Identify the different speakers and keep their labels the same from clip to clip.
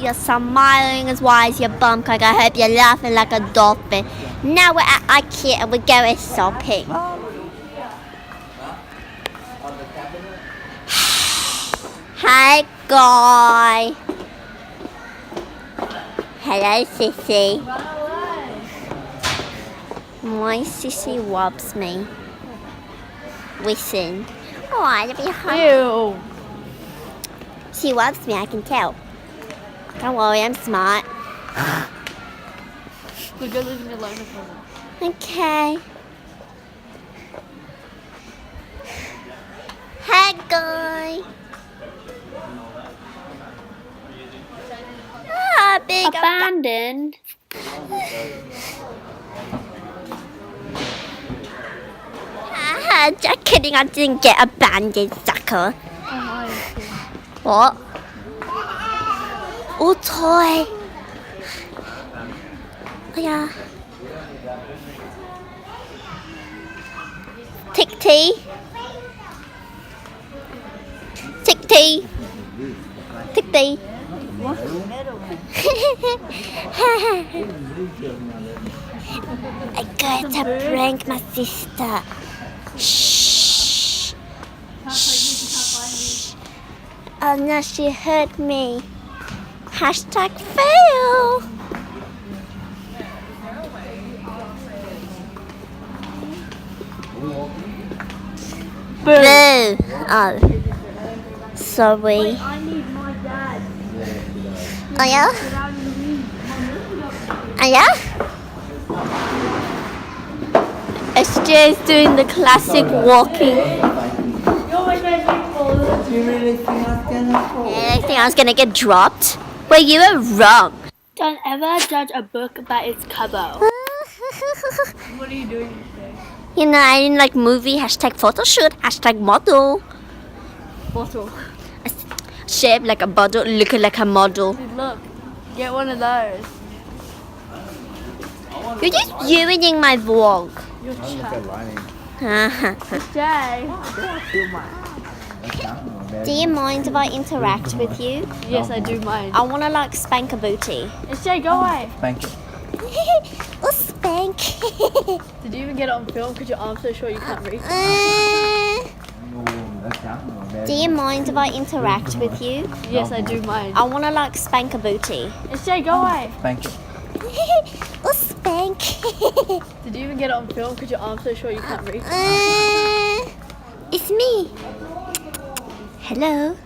Speaker 1: you're smiling as wide as your bum crack. I hope you're laughing like a dolphin. Now we're at IKEA and we're going shopping. Hi, guy. Hello, Sissy. My Sissy wobs me. Listen. Oh, I love you.
Speaker 2: Ew.
Speaker 1: She loves me, I can tell. Don't worry, I'm smart.
Speaker 2: Good, you're leaving me alone for a moment.
Speaker 1: Okay. Hi, guy. Ah, big
Speaker 2: Abandoned.
Speaker 1: Just kidding, I didn't get abandoned, sucker. What? Oh, toy. Oh, yeah. Tick tea. Tick tea. Tick tea. I got to prank my sister. Shh. Shh. Oh no, she hurt me. Hashtag fail. Boo. Oh. Sorry. Oh yeah? Oh yeah? SJ's doing the classic walking. Yeah, I think I was gonna get dropped. Well, you were wrong.
Speaker 2: Don't ever judge a book by its cover. What are you doing today?
Speaker 1: You know, I didn't like movie, hashtag photo shoot, hashtag model.
Speaker 2: Bottle.
Speaker 1: Shaped like a bottle, looking like a model.
Speaker 2: Dude, look. Get one of those.
Speaker 1: You're just ruining my vlog.
Speaker 2: You're chat.
Speaker 1: Do you mind if I interact with you?
Speaker 2: Yes, I do mind.
Speaker 1: I wanna like spank a booty.
Speaker 2: SJ, go away.
Speaker 3: Thank you.
Speaker 1: Oh, spank.
Speaker 2: Did you even get it on film? Because your arm's so short you can't reach.
Speaker 1: Do you mind if I interact with you?
Speaker 2: Yes, I do mind.
Speaker 1: I wanna like spank a booty.
Speaker 2: SJ, go away.
Speaker 3: Thank you.
Speaker 1: Oh, spank.
Speaker 2: Did you even get it on film? Because your arm's so short you can't reach.
Speaker 1: It's me. Hello.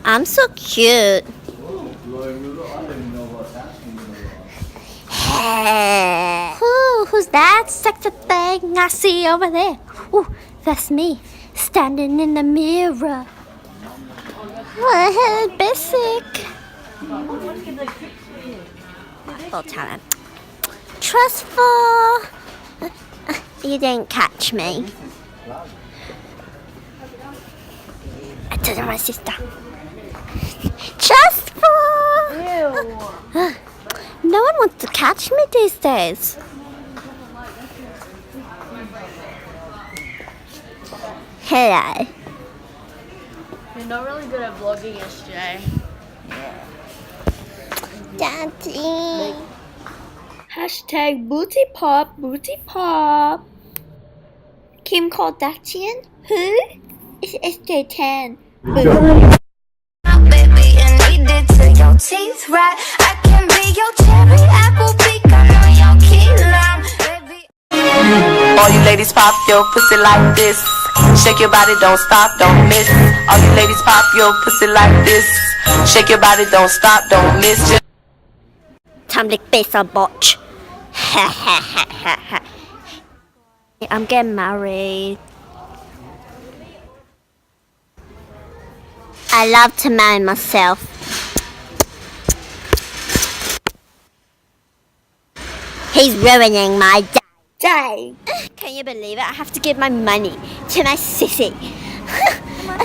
Speaker 1: I'm so cute. Who's that sexy thing I see over there? Ooh, that's me, standing in the mirror. Well, basic. Full talent. Trustful. You didn't catch me. I told my sister. Trustful.
Speaker 2: Ew.
Speaker 1: No one wants to catch me these days. Hello.
Speaker 2: You're not really good at vlogging, SJ.
Speaker 1: Daddy.
Speaker 2: Hashtag booty pop, booty pop.
Speaker 1: Kim Kardashian? Who? It's SJ10.
Speaker 4: Baby, you need it till your teeth right. I can be your cherry apple pecan or your key lime, baby.
Speaker 5: All you ladies pop your pussy like this. Shake your body, don't stop, don't miss. All you ladies pop your pussy like this. Shake your body, don't stop, don't miss.
Speaker 1: Time to face a botch. I'm getting married. I love to marry myself. He's ruining my day. Can you believe it? I have to give my money to my sissy.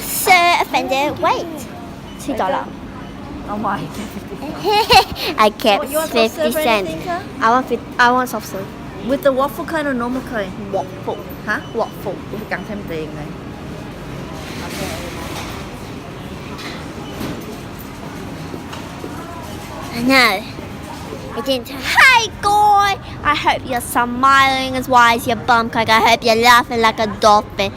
Speaker 1: So offended. Wait. $2.
Speaker 2: Oh my.
Speaker 1: I kept
Speaker 2: What, you want
Speaker 1: 50
Speaker 2: soft serve or
Speaker 1: cents.
Speaker 2: anything, huh?
Speaker 1: I want soft serve.
Speaker 2: With the waffle cone or normal cone?
Speaker 1: Waffle.
Speaker 2: Hả?
Speaker 1: Waffle.
Speaker 2: Phải cần thêm tiền này.
Speaker 1: No, it didn't. Hey, guy! I hope you're smiling as wide as your bum crack. I hope you're laughing like a dolphin.